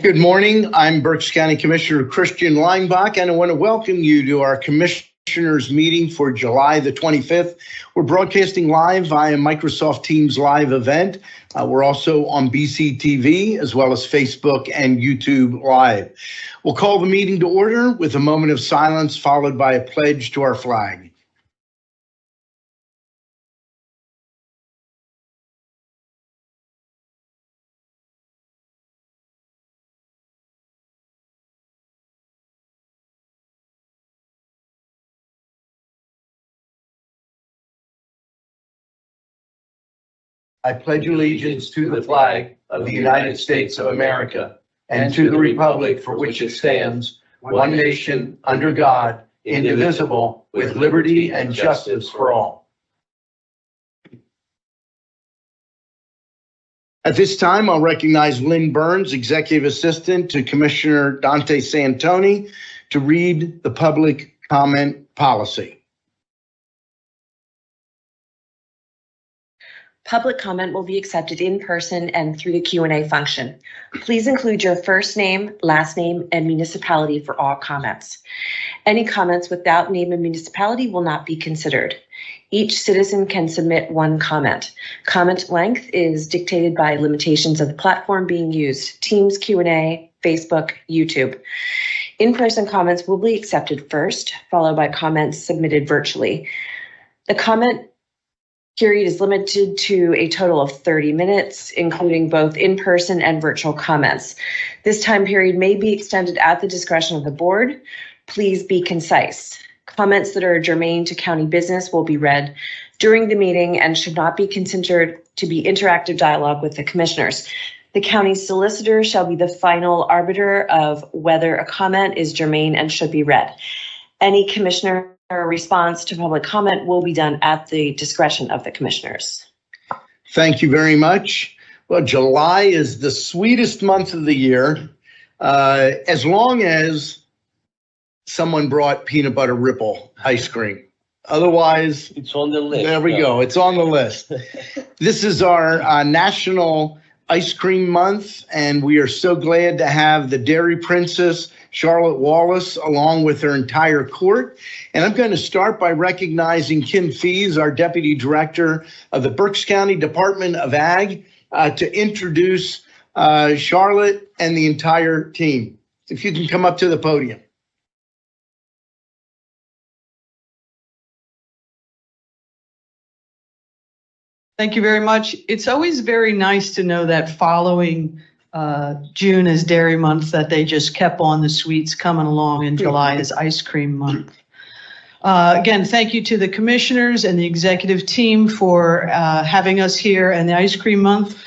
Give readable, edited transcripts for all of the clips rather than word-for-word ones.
Good morning. I'm Berks County Commissioner Christian Leinbach, and I want to welcome you to our Commissioners meeting for July the 25th. We're broadcasting live via Microsoft Teams live event. We're also on BCTV as well as Facebook and YouTube Live. We'll call the meeting to order with a moment of silence followed by a pledge to our flag. I pledge allegiance to the flag of the United States of America and to the republic for which it stands, one nation, under God, indivisible, with liberty and justice for all. At this time, I'll recognize Lynn Burns, Executive Assistant to Commissioner Dante Santoni, to read the public comment policy. Public comment will be accepted in person and through the Q&A function. Please include your first name, last name, and municipality for all comments. Any comments without name and municipality will not be considered. Each citizen can submit one comment. Comment length is dictated by limitations of the platform being used: Teams, Q&A, Facebook, YouTube. In-person comments will be accepted first, followed by comments submitted virtually. The comment period is limited to a total of 30 minutes, including both in-person and virtual comments. This time period may be extended at the discretion of the board. Please be concise. Comments that are germane to county business will be read during the meeting and should not be considered to be interactive dialogue with the commissioners. The county solicitor shall be the final arbiter of whether a comment is germane and should be read. Any commissioner response to public comment will be done at the discretion of the commissioners. Thank you very much. Well, July is the sweetest month of the year, as long as someone brought peanut butter ripple ice cream. Otherwise, it's on the list. There we go. It's on the list. This is our National Ice Cream Month, and we are so glad to have the Dairy Princess, Charlotte Wallace, along with her entire court. And I'm going to start by recognizing Kim Fees, our Deputy Director of the Berks County Department of Ag, to introduce Charlotte and the entire team. If you can come up to the podium. Thank you very much. It's always very nice to know that following June is Dairy Month, that they just kept on the sweets coming along, and July is Ice Cream Month. Again, thank you to the commissioners and the executive team for having us here and the Ice Cream Month.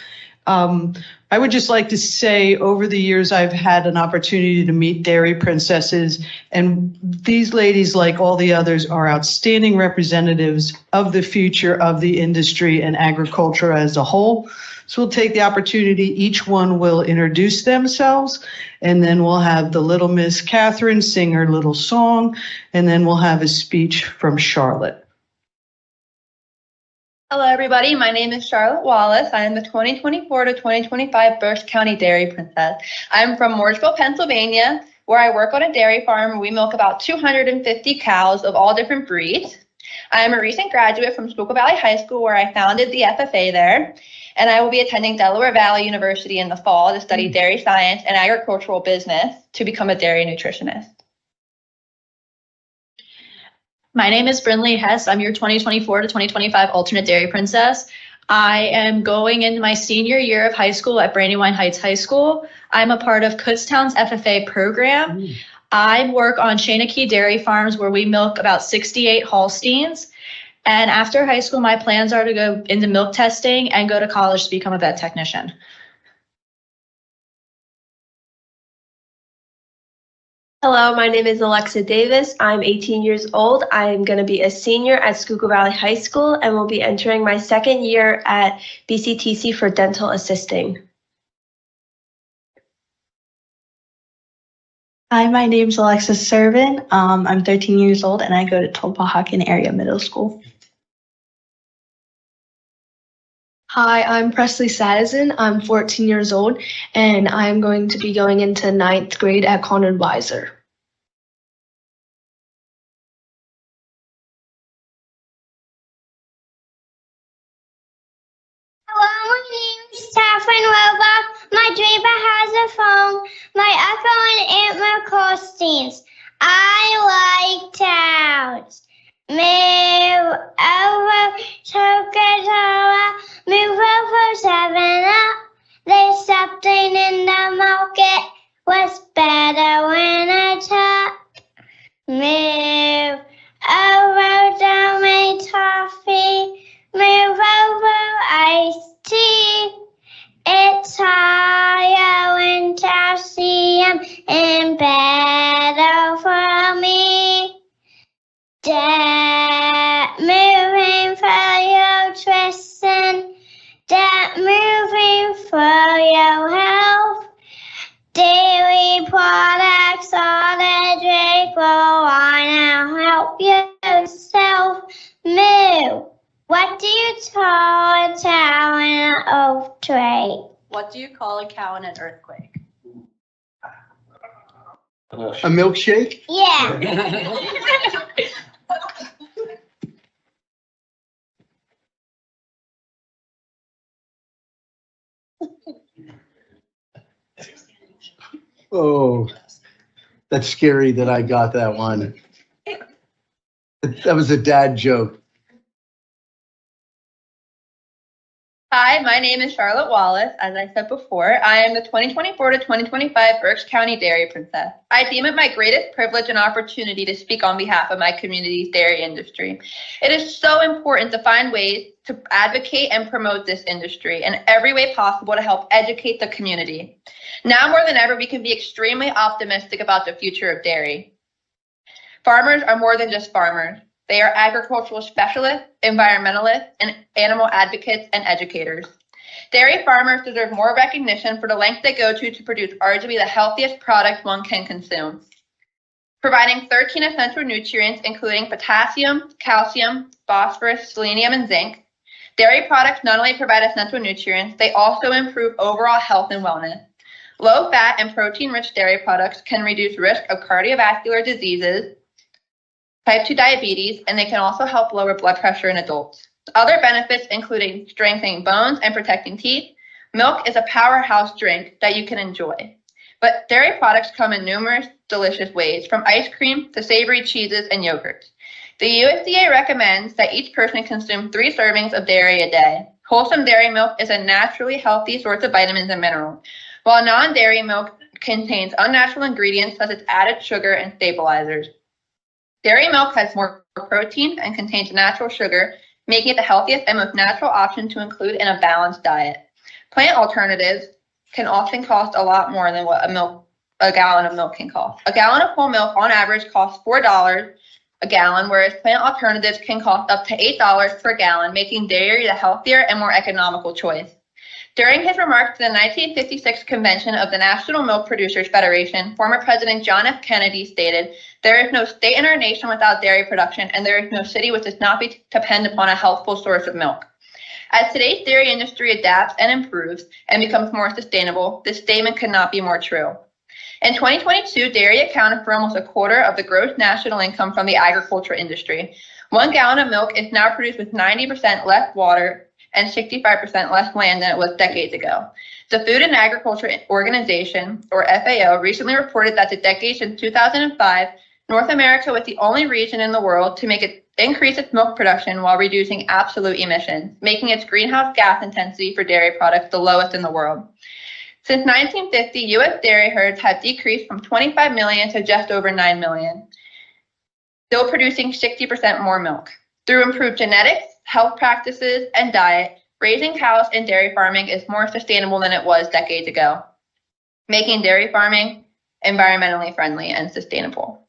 I would just like to say, over the years, I've had an opportunity to meet dairy princesses, and these ladies, like all the others, are outstanding representatives of the future of the industry and agriculture as a whole. So we'll take the opportunity, each one will introduce themselves, and then we'll have the little Miss Catherine sing her little song, and then we'll have a speech from Charlotte. Hello, everybody. My name is Charlotte Wallace. I am the 2024 to 2025 Berks County Dairy Princess. I'm from Morrisville, Pennsylvania, where I work on a dairy farm. We milk about 250 cows of all different breeds. I am a recent graduate from Schuylkill Valley High School, where I founded the FFA there, and I will be attending Delaware Valley University in the fall to study dairy science and agricultural business to become a dairy nutritionist. My name is Brinley Hess. I'm your 2024 to 2025 alternate dairy princess. I am going into my senior year of high school at Brandywine Heights High School. I'm a part of Kutztown's FFA program. I work on Shanachie Dairy Farms, where we milk about 68 Holsteins. And after high school, my plans are to go into milk testing and go to college to become a vet technician. Hello, my name is Alexa Davis. I'm 18 years old. I'm going to be a senior at Schuylkill Valley High School and will be entering my second year at BCTC for dental assisting. Hi, my name's Alexis Servin. I'm 13 years old and I go to Tulpahawken Area Middle School. Hi, I'm Presley Sadison. I'm 14 years old, and I'm going to be going into ninth grade at Conrad Weiser. Hello, my name is Saffron Robach. My Draper has a phone. My Echo and Antler Costines. I like towns. Move over Coca-Cola. Move over 7-Up. There's something in the market. What's better when I talk? Move over Dome Toffee. Move over iced tea. It's higher in calcium and better for me. That moving for your nutrition. That moving for your health. Dairy products are the drink. Well, wanna help yourself move. What do you call a cow in an earthquake? What do you call a cow in an earthquake? A milkshake? Yeah. Oh, that's scary that I got that one. That was a dad joke. Hi, my name is Charlotte Wallace. As I said before, I am the 2024 to 2025 Berks County Dairy Princess. I deem it my greatest privilege and opportunity to speak on behalf of my community's dairy industry. It is so important to find ways to advocate and promote this industry in every way possible to help educate the community. Now more than ever, we can be extremely optimistic about the future of dairy. Farmers are more than just farmers. They are agricultural specialists, environmentalists, and animal advocates and educators. Dairy farmers deserve more recognition for the lengths they go to produce arguably the healthiest product one can consume. Providing 13 essential nutrients, including potassium, calcium, phosphorus, selenium, and zinc, dairy products not only provide essential nutrients, they also improve overall health and wellness. Low-fat and protein-rich dairy products can reduce risk of cardiovascular diseases, type 2 diabetes, and they can also help lower blood pressure in adults. Other benefits including strengthening bones and protecting teeth. Milk is a powerhouse drink that you can enjoy. But dairy products come in numerous delicious ways, from ice cream to savory cheeses and yogurts. The USDA recommends that each person consume 3 servings of dairy a day. Wholesome dairy milk is a naturally healthy source of vitamins and minerals, while non-dairy milk contains unnatural ingredients such as added sugar and stabilizers. Dairy milk has more protein and contains natural sugar, making it the healthiest and most natural option to include in a balanced diet. Plant alternatives can often cost a lot more than what a gallon of milk can cost. A gallon of whole milk on average costs $4 a gallon, whereas plant alternatives can cost up to $8 per gallon, making dairy the healthier and more economical choice. During his remarks to the 1956 convention of the National Milk Producers Federation, former President John F. Kennedy stated, "There is no state in our nation without dairy production, and there is no city which does not depend upon a healthful source of milk." As today's dairy industry adapts and improves and becomes more sustainable, this statement could not be more true. In 2022, dairy accounted for almost a quarter of the gross national income from the agriculture industry. 1 gallon of milk is now produced with 90% less water and 65% less land than it was decades ago. The Food and Agriculture Organization, or FAO, recently reported that the decade since 2005, North America was the only region in the world to increase its milk production while reducing absolute emissions, making its greenhouse gas intensity for dairy products the lowest in the world. Since 1950, U.S. dairy herds have decreased from 25 million to just over 9 million, still producing 60% more milk. Through improved genetics, health practices, and diet, raising cows in dairy farming is more sustainable than it was decades ago, making dairy farming environmentally friendly and sustainable.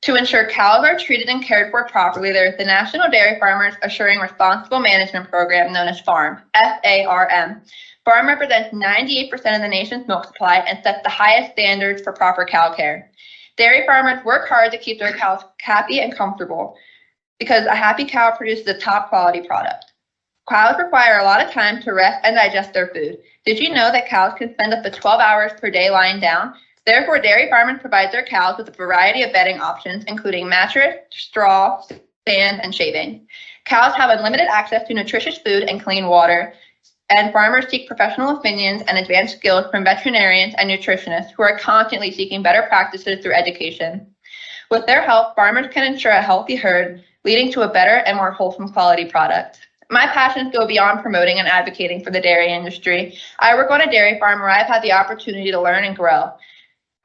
To ensure cows are treated and cared for properly, there is the National Dairy Farmers Assuring Responsible Management Program, known as FARM, F-A-R-M. FARM represents 98% of the nation's milk supply and sets the highest standards for proper cow care. Dairy farmers work hard to keep their cows happy and comfortable, because a happy cow produces a top quality product. Cows require a lot of time to rest and digest their food. Did you know that cows can spend up to 12 hours per day lying down? Therefore, dairy farmers provide their cows with a variety of bedding options, including mattress, straw, sand, and shaving. Cows have unlimited access to nutritious food and clean water, and farmers seek professional opinions and advanced skills from veterinarians and nutritionists who are constantly seeking better practices through education. With their help, farmers can ensure a healthy herd, leading to a better and more wholesome quality product. My passions go beyond promoting and advocating for the dairy industry. I work on a dairy farm where I've had the opportunity to learn and grow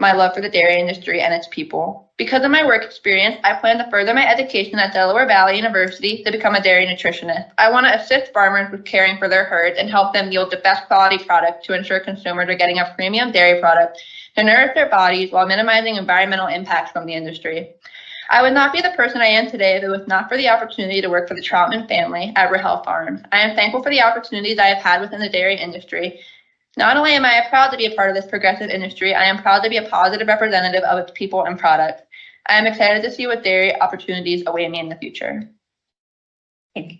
my love for the dairy industry and its people. Because of my work experience, I plan to further my education at Delaware Valley University to become a dairy nutritionist. I want to assist farmers with caring for their herds and help them yield the best quality product to ensure consumers are getting a premium dairy product to nourish their bodies while minimizing environmental impacts from the industry. I would not be the person I am today if it was not for the opportunity to work for the Troutman family at Rahel Farms. I am thankful for the opportunities I have had within the dairy industry. Not only am I proud to be a part of this progressive industry, I am proud to be a positive representative of its people and products. I am excited to see what dairy opportunities await me in the future. Thank you.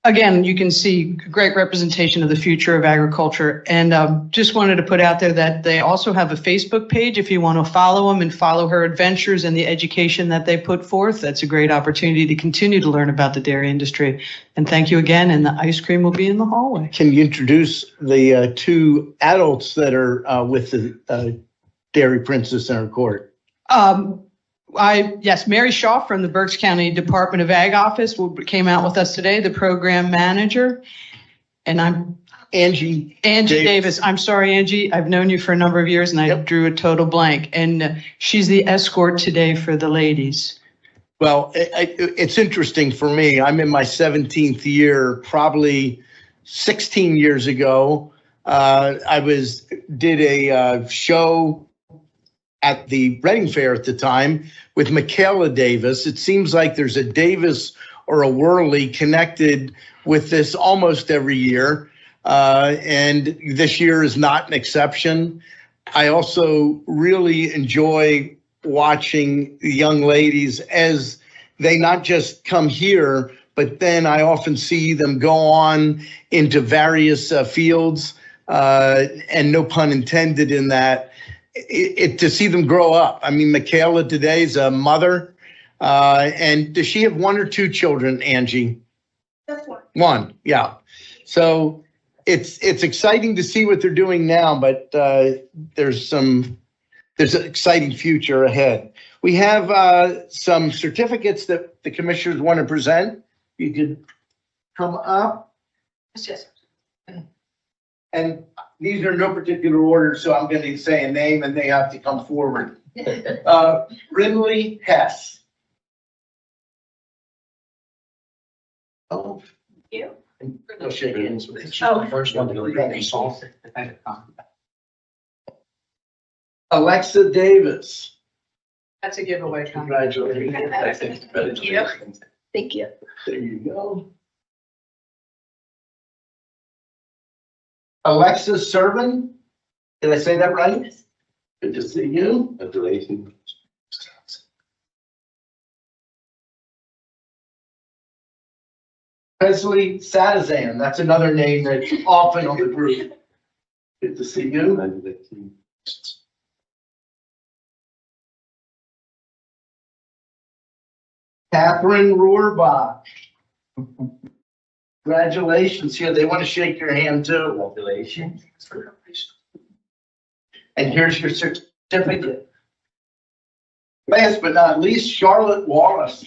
Again, you can see great representation of the future of agriculture. And just wanted to put out there that they also have a Facebook page if you want to follow them and follow her adventures and the education that they put forth. That's a great opportunity to continue to learn about the dairy industry. And thank you again. And the ice cream will be in the hallway. Can you introduce the two adults that are with the Dairy Princess in her court? Yes, Mary Shaw from the Berks County Department of Ag Office came out with us today, the program manager. And I'm Angie Davis. I'm sorry, Angie. I've known you for a number of years and I drew a total blank. And she's the escort today for the ladies. Well, it's interesting for me. I'm in my 17th year, probably 16 years ago. I did a show at the Reading Fair at the time with Michaela Davis. It seems like there's a Davis or a Worley connected with this almost every year. And this year is not an exception. I also really enjoy watching the young ladies as they not just come here, but then I often see them go on into various fields, and no pun intended in that. To see them grow up. I mean, Michaela today is a mother, and does she have one or two children, Angie? Just one. One, yeah. So it's exciting to see what they're doing now, but there's an exciting future ahead. We have some certificates that the commissioners want to present. You could come up. Yes. And these are no particular order, so I'm going to say a name and they have to come forward. Brindley Hess. Oh. You? No shake hands with each Oh. First one to really solve it. Alexa Davis. That's a giveaway. Congratulations. Thank you. Thank you. There you go. Alexa Servin. Did I say that right? Yes. Good to see you. Congratulations. Presley Sadazan. That's another name that's often on the group. Good to see you. Catherine Rohrbach. Congratulations. Here, they want to shake your hand too. Congratulations. And here's your certificate. Last but not least, Charlotte Wallace.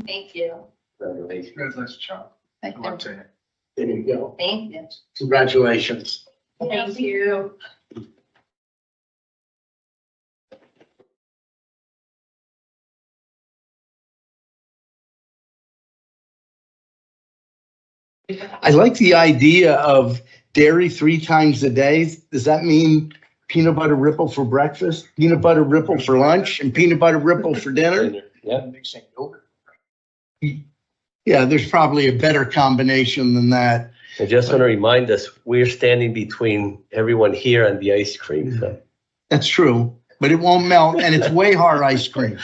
Thank you. Congratulations. Congratulations, Charlie. Thank Good luck you. to you. There you go. Thank you. Congratulations. Thank you. I like the idea of dairy 3 times a day. Does that mean peanut butter ripple for breakfast, peanut butter ripple for lunch, and peanut butter ripple for dinner? Yeah. Yeah, there's probably a better combination than that. I just want to remind us, we're standing between everyone here and the ice cream. So. That's true, but it won't melt, and it's way hard ice cream.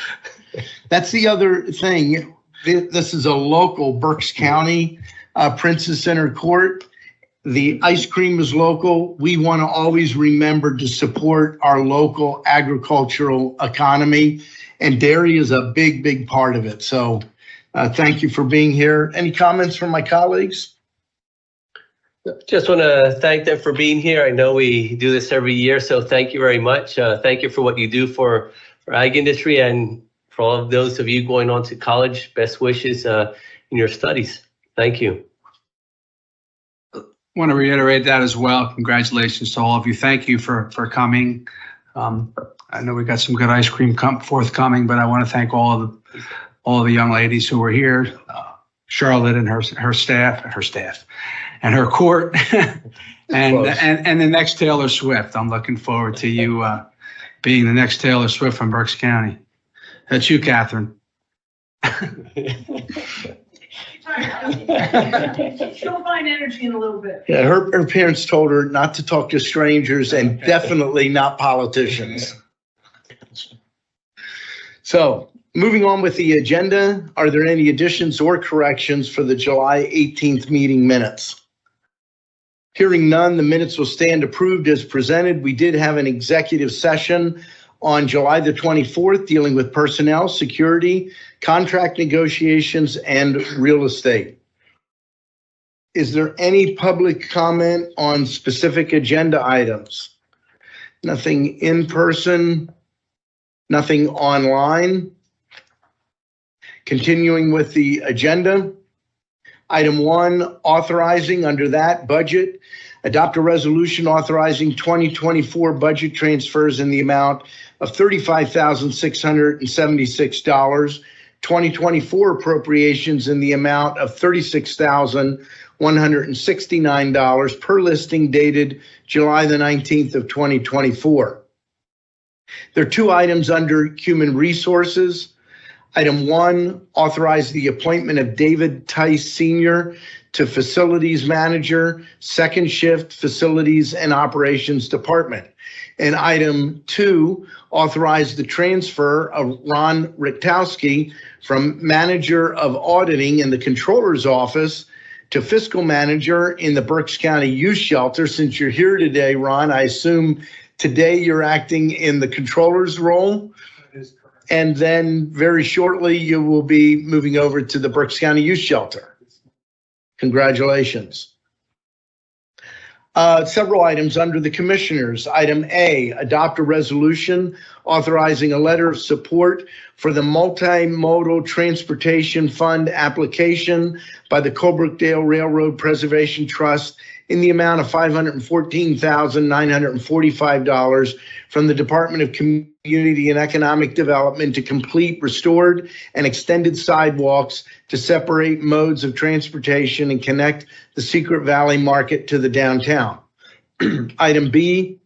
That's the other thing. This is a local Berks County Princess Center Court. The ice cream is local. We want to always remember to support our local agricultural economy, and dairy is a big, big part of it. So thank you for being here. Any comments from my colleagues? Just want to thank them for being here. I know we do this every year, so thank you very much. Thank you for what you do for ag industry, and for all of those of you going on to college, best wishes in your studies. Thank you. Want to reiterate that as well. Congratulations to all of you. Thank you for coming. I know we got some good ice cream forthcoming, but I want to thank all of the young ladies who were here, Charlotte and her staff, and her court, and the next Taylor Swift. I'm looking forward to you being the next Taylor Swift from Berks County. That's you, Catherine. She'll find energy in a little bit. Yeah, her parents told her not to talk to strangers and definitely not politicians. So, moving on with the agenda, are there any additions or corrections for the July 18th meeting minutes? Hearing none, the minutes will stand approved as presented. We did have an executive session on July the 24th dealing with personnel, security, contract negotiations, and real estate. Is there any public comment on specific agenda items? Nothing in person, nothing online. Continuing with the agenda. Item 1, authorizing under that budget, adopt a resolution authorizing 2024 budget transfers in the amount of $35,676, 2024 appropriations in the amount of $36,169 per listing dated July the 19th of 2024. There are 2 items under human resources. Item 1, authorize the appointment of David Tice Sr. to Facilities Manager, Second Shift Facilities and Operations Department. And item 2, authorize the transfer of Ron Richtowski from Manager of Auditing in the Controller's Office to Fiscal Manager in the Berks County Youth Shelter. Since you're here today, Ron, I assume today you're acting in the Controller's role? And then very shortly, you will be moving over to the Berks County Youth Shelter. Congratulations. Several items under the commissioners. Item A, adopt a resolution authorizing a letter of support for the Multimodal Transportation Fund application by the Colebrookdale Railroad Preservation Trust in the amount of $514,945 from the Department of Community and Economic Development to complete restored and extended sidewalks to separate modes of transportation and connect the Secret Valley Market to the downtown. Item B,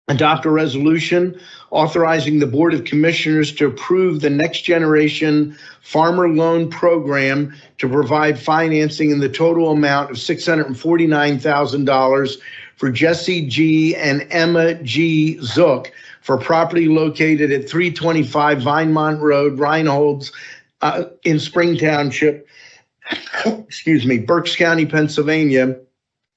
adopt a resolution authorizing the Board of Commissioners to approve the Next Generation Farmer Loan Program to provide financing in the total amount of $649,000 for Jesse G. and Emma G. Zook for property located at 325 Vinemont Road, Reinholds, in Spring Township, Berks County, Pennsylvania,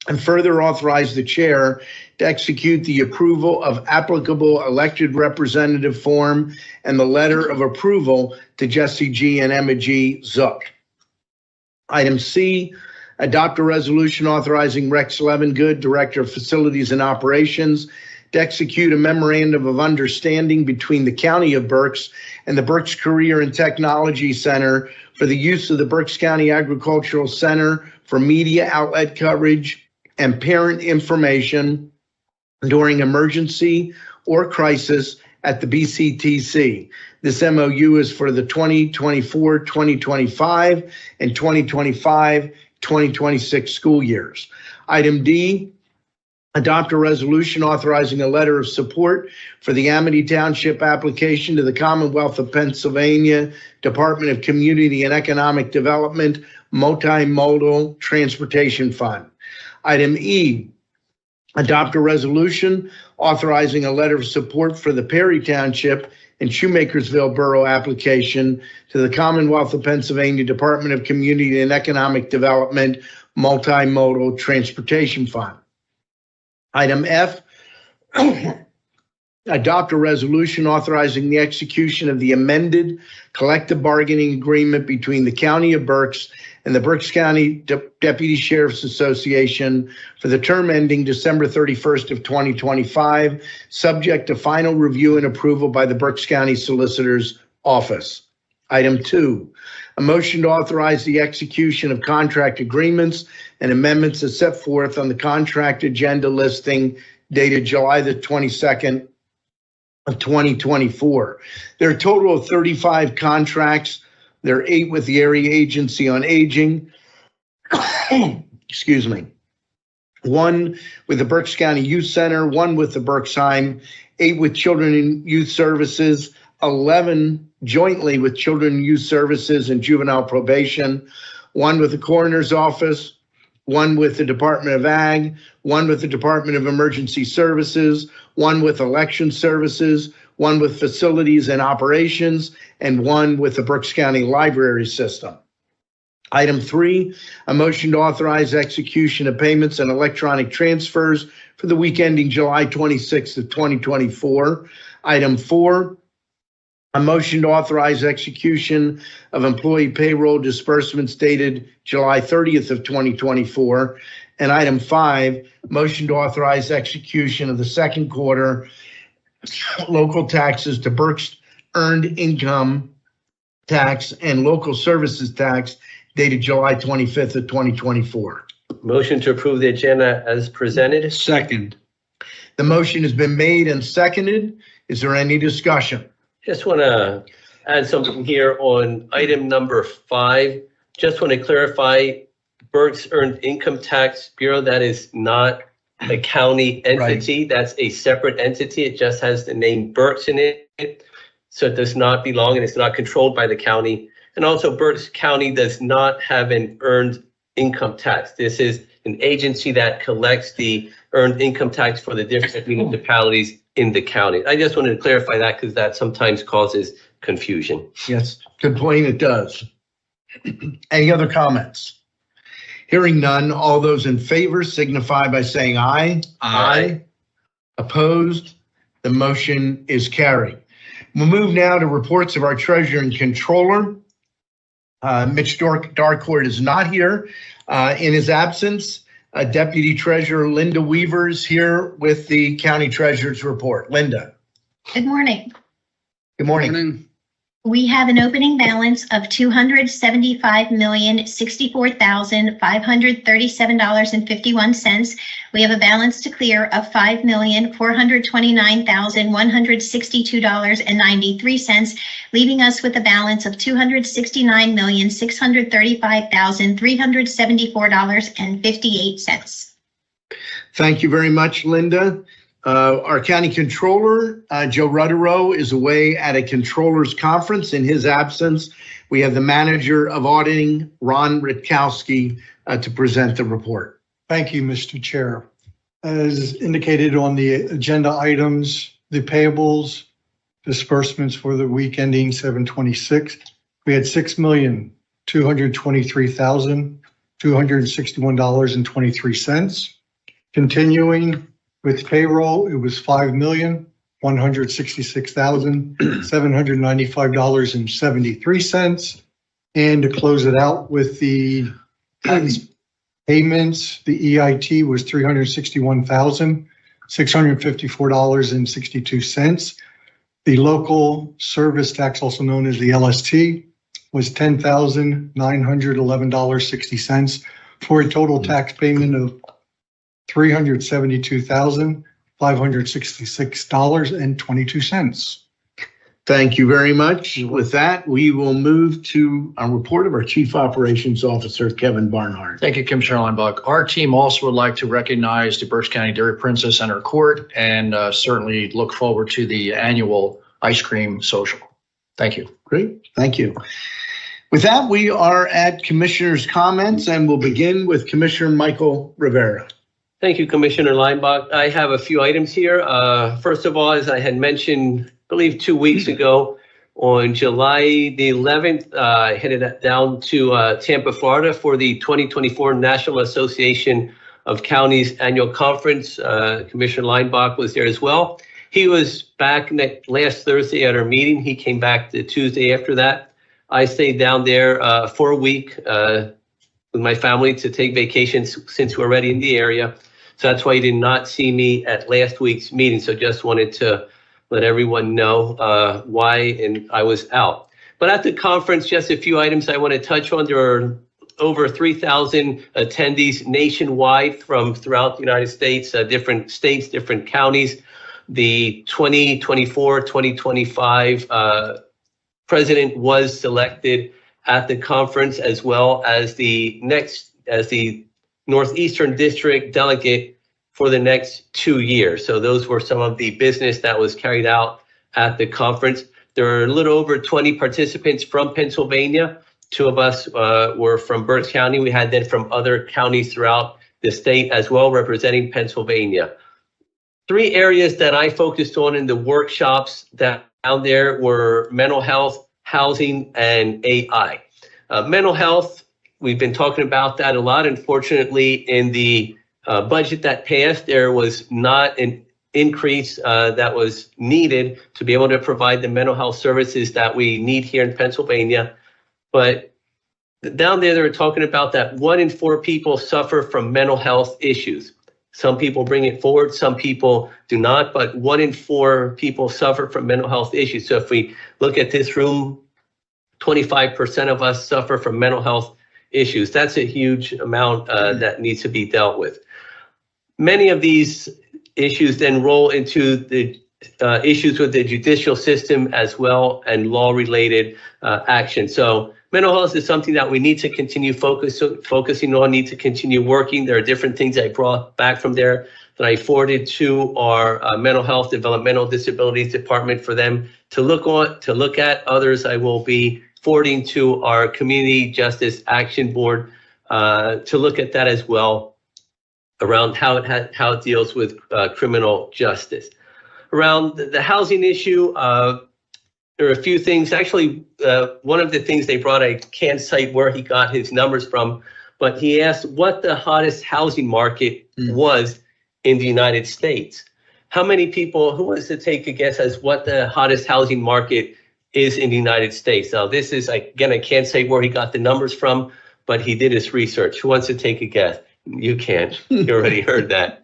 and further authorize the chair to execute the approval of applicable elected representative form and the letter of approval to Jesse G. and Emma G. Zook. Item C, adopt a resolution authorizing Rex Levengood, Director of Facilities and Operations, to execute a memorandum of understanding between the County of Berks and the Berks Career and Technology Center for the use of the Berks County Agricultural Center for media outlet coverage and parent information during emergency or crisis at the BCTC. This MOU is for the 2024-2025 and 2025-2026 school years. Item D, adopt a resolution authorizing a letter of support for the Amity Township application to the Commonwealth of Pennsylvania Department of Community and Economic Development Multimodal Transportation Fund. Item E, Adopt a resolution authorizing a letter of support for the Perry Township and Shoemakersville Borough application to the Commonwealth of Pennsylvania Department of Community and Economic Development Multimodal Transportation Fund. Item F, adopt a resolution authorizing the execution of the amended collective bargaining agreement between the County of Berks and the Berks County Deputy Sheriff's Association for the term ending December 31st of 2025, subject to final review and approval by the Berks County Solicitor's Office. Item 2, a motion to authorize the execution of contract agreements and amendments as set forth on the contract agenda listing dated July the 22nd of 2024. There are a total of 35 contracts. There are 8 with the Area Agency on Aging, excuse me, 1 with the Berks County Youth Center, 1 with the Berksheim, 8 with Children and Youth Services, 11 jointly with Children and Youth Services and Juvenile Probation, 1 with the Coroner's Office, 1 with the Department of Ag, 1 with the Department of Emergency Services, 1 with Election Services, 1 with Facilities and Operations, and 1 with the Berks County Library System. Item 3, a motion to authorize execution of payments and electronic transfers for the week ending July 26th of 2024. Item 4, a motion to authorize execution of employee payroll disbursements dated July 30th of 2024. And item 5, motion to authorize execution of the second quarter local taxes to Berks earned income tax and local services tax dated July 25th of 2024. Motion to approve the agenda as presented. Second. The motion has been made and seconded. Is there any discussion? Just want to add something here on item number 5. Just want to clarify, Berks Earned Income Tax Bureau, that is not a county entity. Right. That's a separate entity. It just has the name Berks in it. So it does not belong and it's not controlled by the county. And also Berks County does not have an earned income tax. This is an agency that collects the earned income tax for the different municipalities in the county. I just wanted to clarify that because that sometimes causes confusion. Yes, good point, it does. Any other comments? Hearing none, all those in favor signify by saying aye. Aye. Opposed? The motion is carried. We'll move now to reports of our treasurer and controller. Mitch Darcourt is not here. In his absence, Deputy Treasurer Linda Weaver is here with the County Treasurer's report. Linda. Good morning. Good morning. We have an opening balance of $275,064,537.51. We have a balance to clear of $5,429,162.93, leaving us with a balance of $269,635,374.58. Thank you very much, Linda. Our county controller, Joe Rutterow, is away at a controllers conference. In his absence, we have the manager of auditing, Ron Rutkowski, to present the report. Thank you, Mr. Chair. As indicated on the agenda items, the payables disbursements for the week ending 7/26, we had $6,223,261.23. Continuing with payroll, it was $5,166,795.73. And to close it out with the tax payments, the EIT was $361,654.62. The local service tax, also known as the LST, was $10,911.60 for a total tax payment of $372,566.22. Thank you very much. With that, we will move to a report of our Chief Operations Officer, Kevin Barnhart. Thank you, Commissioner Leinbach. Our team also would like to recognize the Berks County Dairy Princess and her court, and certainly look forward to the annual ice cream social. Thank you. Great. Thank you. With that, we are at Commissioner's comments, and we'll begin with Commissioner Michael Rivera. Thank you, Commissioner Linebaugh. I have a few items here. First of all, as I had mentioned, I believe 2 weeks ago, on July the 11th, I headed down to Tampa, Florida for the 2024 National Association of Counties Annual Conference. Commissioner Linebaugh was there as well. He was back last Thursday at our meeting. He came back the Tuesday after that. I stayed down there for a week with my family to take vacations since we're already in the area. So that's why you did not see me at last week's meeting. So just wanted to let everyone know why and I was out. But at the conference, just a few items I want to touch on. There are over 3,000 attendees nationwide from throughout the United States, different states, different counties. The 2024-2025 president was selected at the conference, as well as the Northeastern District delegate for the next 2 years. So those were some of the business that was carried out at the conference. There are a little over 20 participants from Pennsylvania. 2 of us were from Berks County. We had then from other counties throughout the state as well, representing Pennsylvania. 3 areas that I focused on in the workshops that down there were mental health, housing, and AI. Mental health, we've been talking about that a lot. Unfortunately, in the budget that passed, there was not an increase that was needed to be able to provide the mental health services that we need here in Pennsylvania. But down there, they were talking about that 1 in 4 people suffer from mental health issues. Some people bring it forward, some people do not, but 1 in 4 people suffer from mental health issues. So if we look at this room, 25% of us suffer from mental health issues. That's a huge amount that needs to be dealt with. Many of these issues then roll into the issues with the judicial system as well, and law-related action. So mental health is something that we need to continue focusing on, need to continue working. There are different things I brought back from there that I forwarded to our mental health developmental disabilities department for them to look at. Others I will be forwarding to our Community Justice Action Board to look at that as well, around how it deals with criminal justice. Around the housing issue, there are a few things. Actually, one of the things they brought, I can't cite where he got his numbers from, but he asked what the hottest housing market was in the United States. How many people, who wants to take a guess as what the hottest housing market is in the United States? Now, this is, again, I can't say where he got the numbers from, but he did his research. Who wants to take a guess? You can't. You already heard that.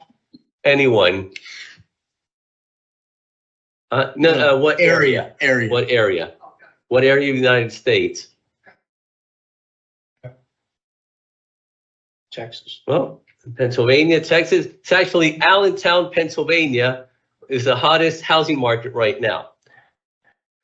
Anyone? What area? What area? What area of the United States? Texas. Well, Pennsylvania, Texas. It's actually Allentown, Pennsylvania is the hottest housing market right now.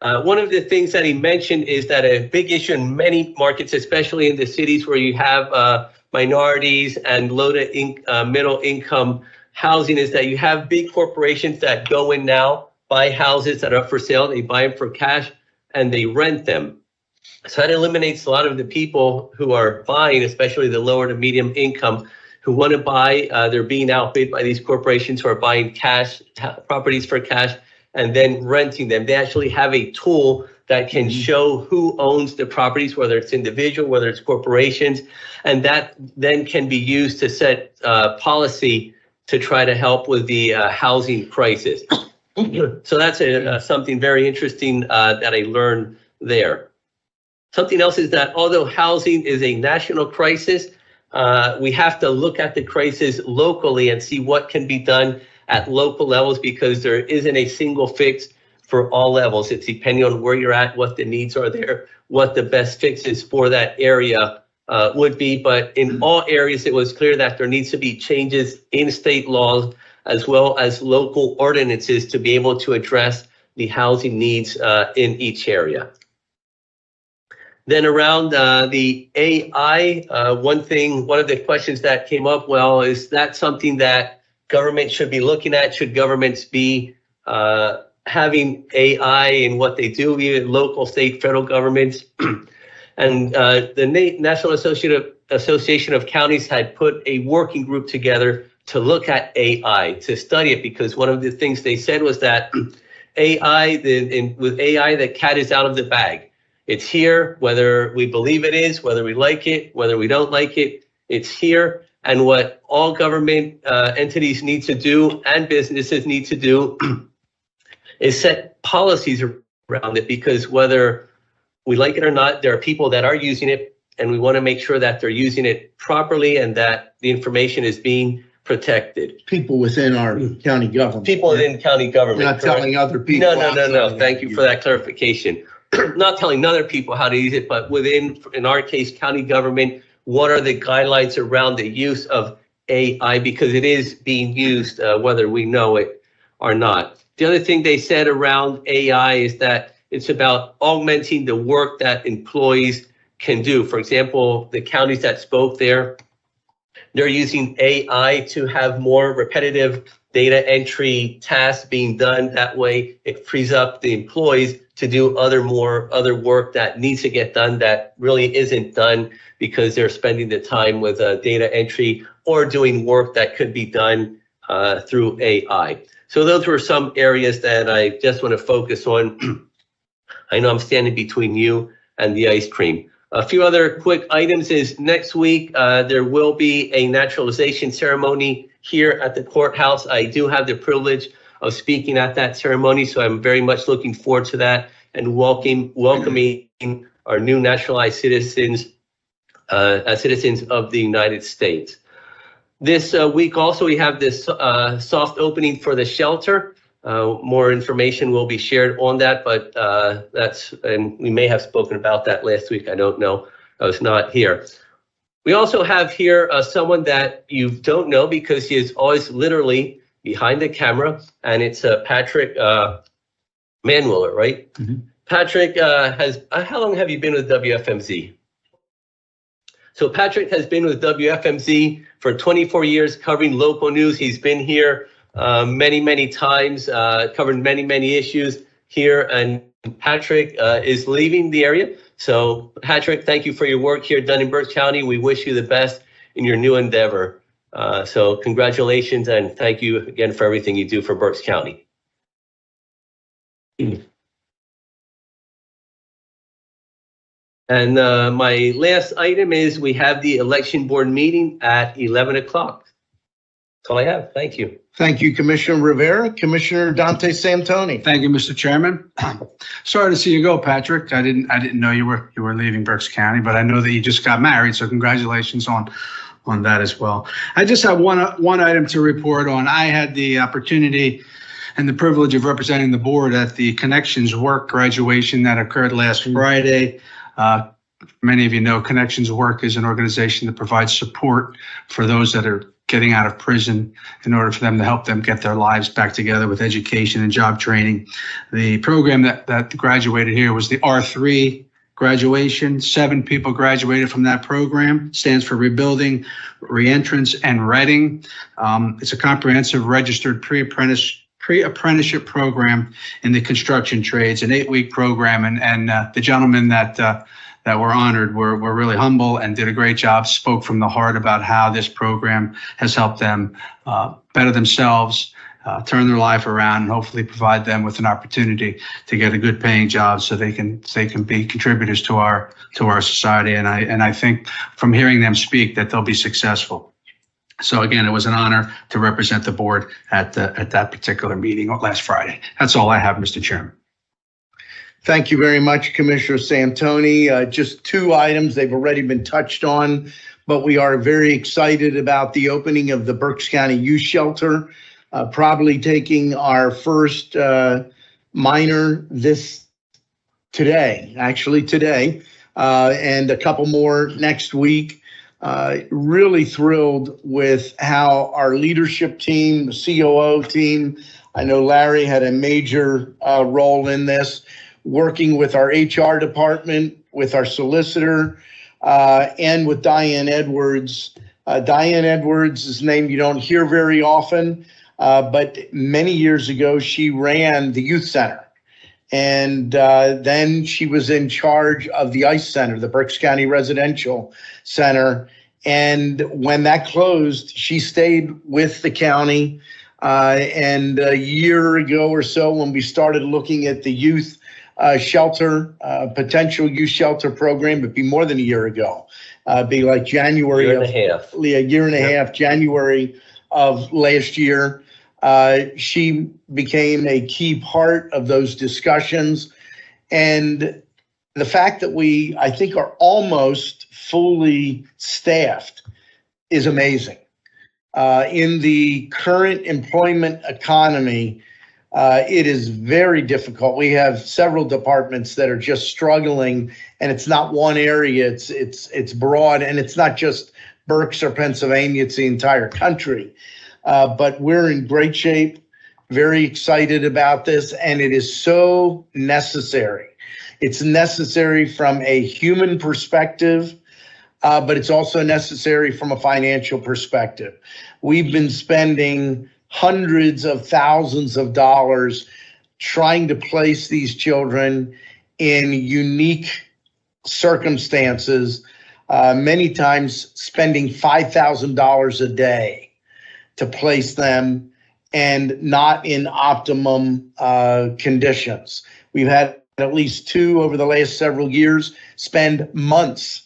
One of the things that he mentioned is that a big issue in many markets, especially in the cities where you have minorities and low to middle income housing, is that you have big corporations that go in now, buy houses that are up for sale, they buy them for cash, and they rent them. So that eliminates a lot of the people who are buying, especially the lower to medium income, who want to buy. They're being outbid by these corporations who are buying cash properties for cash and then renting them. They actually have a tool that can show who owns the properties, whether it's individual, whether it's corporations, and that then can be used to set policy to try to help with the housing crisis. So that's something very interesting that I learned there. Something else is that although housing is a national crisis, we have to look at the crisis locally and see what can be done at local levels, because there isn't a single fix for all levels. It's depending on where you're at, what the needs are there, what the best fixes for that area would be. But in all areas, it was clear that there needs to be changes in state laws as well as local ordinances to be able to address the housing needs in each area. Then around the AI, one of the questions that came up, well, is that something that government should be looking at? Should governments be having AI in what they do, even local, state, federal governments? And the National Association of Counties had put a working group together to look at AI, to study it, because one of the things they said was that AI, with AI, the cat is out of the bag. It's here, whether we believe it is, whether we like it, whether we don't like it, it's here. And what all government entities need to do and businesses need to do is set policies around it, because whether we like it or not, there are people that are using it, and we want to make sure that they're using it properly and that the information is being protected. People within our county government. People within county government. Not telling other people. No. Thank you for that clarification. Not telling other people how to use it, but within, in our case, county government, what are the guidelines around the use of AI, because it is being used, whether we know it or not. The other thing they said around AI is that it's about augmenting the work that employees can do. For example, the counties that spoke there, they're using AI to have more repetitive data entry tasks being done. That way it frees up the employees to do other work that needs to get done that really isn't done, because they're spending the time with data entry or doing work that could be done through AI. So those were some areas that I just want to focus on. I know I'm standing between you and the ice cream. A few other quick items is next week, there will be a naturalization ceremony here at the courthouse. I do have the privilege of speaking at that ceremony, so I'm very much looking forward to that and welcoming our new naturalized citizens as citizens of the United States. This week also we have this soft opening for the shelter. More information will be shared on that, but and we may have spoken about that last week. I don't know. I was not here. We also have here someone that you don't know, because he is always literally behind the camera, and it's Patrick Manwiller, right? Mm-hmm. Patrick how long have you been with WFMZ? So Patrick has been with WFMZ for 24 years covering local news. He's been here many times, covered many issues here, and Patrick is leaving the area. So Patrick, thank you for your work here done in Berks County. We wish you the best in your new endeavor. So congratulations, and thank you again for everything you do for Berks County. And my last item is we have the election board meeting at 11 o'clock. That's all I have. Thank you. Thank you, Commissioner Rivera. Commissioner Dante Santoni. Thank you, Mr. Chairman. Sorry to see you go, Patrick. I didn't know you were leaving Berks County, but I know that you just got married, so congratulations on that as well. I just have one item to report on. I had the opportunity and the privilege of representing the board at the Connections Work graduation that occurred last Friday. Many of you know Connections Work is an organization that provides support for those that are getting out of prison in order for them to help them get their lives back together with education and job training. The program that graduated here was the R3 graduation. 7 people graduated from that program. Stands for Rebuilding, Reentrance, and Reading. It's a comprehensive registered pre-apprenticeship program in the construction trades, an 8-week program, and the gentlemen that were honored were really humble and did a great job, spoke from the heart about how this program has helped them better themselves, turn their life around, and hopefully provide them with an opportunity to get a good paying job so they can be contributors to our society. And I think from hearing them speak that they'll be successful. So again, it was an honor to represent the board at that particular meeting last Friday. That's all I have, Mr. Chairman. Thank you very much, Commissioner Santoni. Just 2 items. They've already been touched on, but we are very excited about the opening of the Berks County Youth Shelter, probably taking our first minor today, and a couple more next week. Really thrilled with how our leadership team, the COO team, I know Larry had a major role in this, working with our HR department, with our solicitor, and with Diane Edwards. Diane Edwards is a name you don't hear very often, but many years ago, she ran the youth center. And then she was in charge of the ICE Center, the Berks County Residential Center. And when that closed, she stayed with the county. And a year ago or so, when we started looking at the youth shelter, potential youth shelter program, it'd be more than a year ago. Be like January Year and a half. a year and a half, January of last year. She became a key part of those discussions. And the fact that we, I think, are almost fully staffed is amazing. In the current employment economy, it is very difficult. We have several departments that are just struggling, and it's not one area. It's broad, and it's not just Berks or Pennsylvania. It's the entire country. But we're in great shape. Very excited about this, and it is so necessary. It's necessary from a human perspective, but it's also necessary from a financial perspective. We've been spending hundreds of thousands of dollars trying to place these children in unique circumstances, many times spending $5,000 a day to place them and not in optimum conditions. We've had at least two over the last several years spend months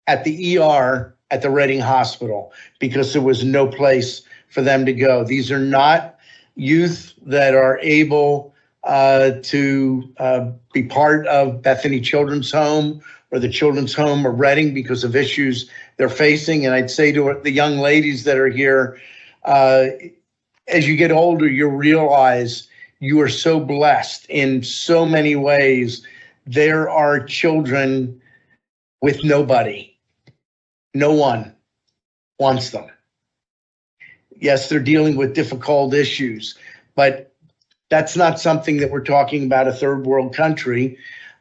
at the ER at the Reading Hospital because there was no place for them to go. These are not youth that are able to be part of Bethany Children's Home or the Children's Home of Reading because of issues they're facing. And I'd say to the young ladies that are here, as you get older, you'll realize you are so blessed in so many ways. There are children with nobody. No one wants them. Yes, they're dealing with difficult issues, but that's not something that we're talking about a third world country.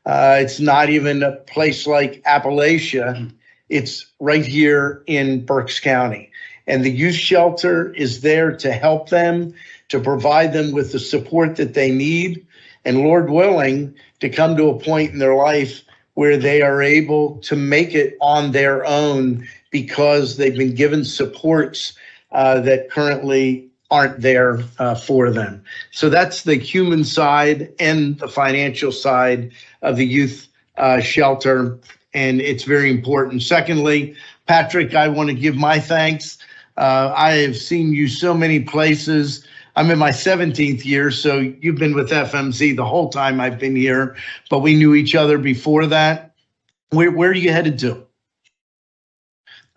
It's not even a place like Appalachia. It's right here in Berks County. And the youth shelter is there to help them, to provide them with the support that they need, and Lord willing, to come to a point in their life where they are able to make it on their own because they've been given supports that currently aren't there for them. So that's the human side and the financial side of the youth shelter, and it's very important. Secondly, Patrick, I want to give my thanks. I have seen you so many places. I'm in my 17th year, so you've been with FMZ the whole time I've been here, but we knew each other before that. Where are you headed to?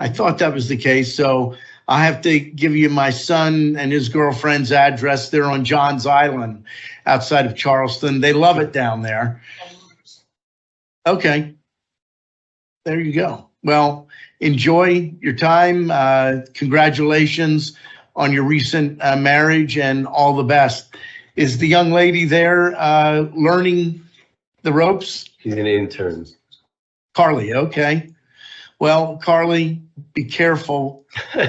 I thought that was the case, so I have to give you my son and his girlfriend's address. They're on Johns Island outside of Charleston. They love it down there. Okay. There you go. Well, enjoy your time. Congratulations on your recent marriage and all the best. Is the young lady there learning the ropes? She's an intern. Carly, okay. Well, Carly, be careful.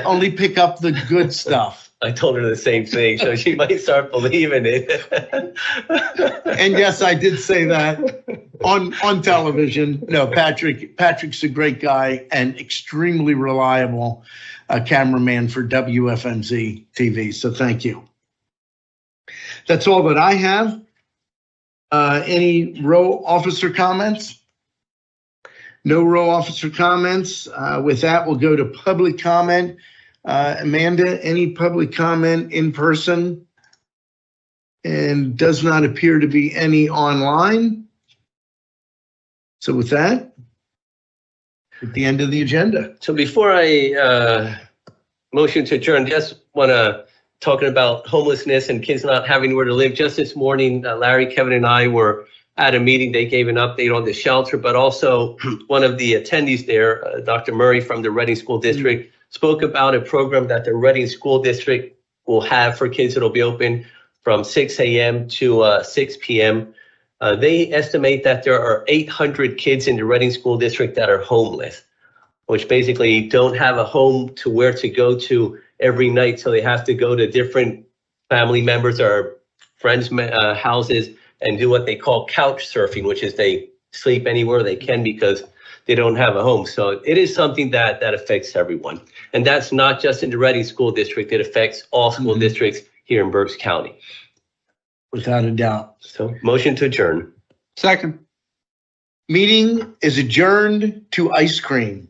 Only pick up the good stuff. I told her the same thing, so she might start believing it. And yes, I did say that on television. No, Patrick's a great guy and extremely reliable cameraman for WFMZ TV. So thank you. That's all that I have. Any row officer comments? No row officer comments. With that, we'll go to public comment. Amanda, any public comment in person? And does not appear to be any online. So with that, at the end of the agenda. So before I motion to adjourn, just want to talking about homelessness and kids not having where to live. Just this morning, Larry, Kevin, and I were at a meeting. They gave an update on the shelter, but also one of the attendees there, Dr. Murray from the Reading School District, spoke about a program that the Reading School District will have for kids that'll be open from 6 a.m. to 6 p.m. They estimate that there are 800 kids in the Reading School District that are homeless, which basically don't have a home to where to go to every night. So they have to go to different family members or friends' houses and do what they call couch surfing, which is they sleep anywhere they can because they don't have a home. So it is something that affects everyone. And that's not just in the Reading School District. It affects all school districts here in Berks County. Without a doubt. So motion to adjourn. Second. Meeting is adjourned to ice cream.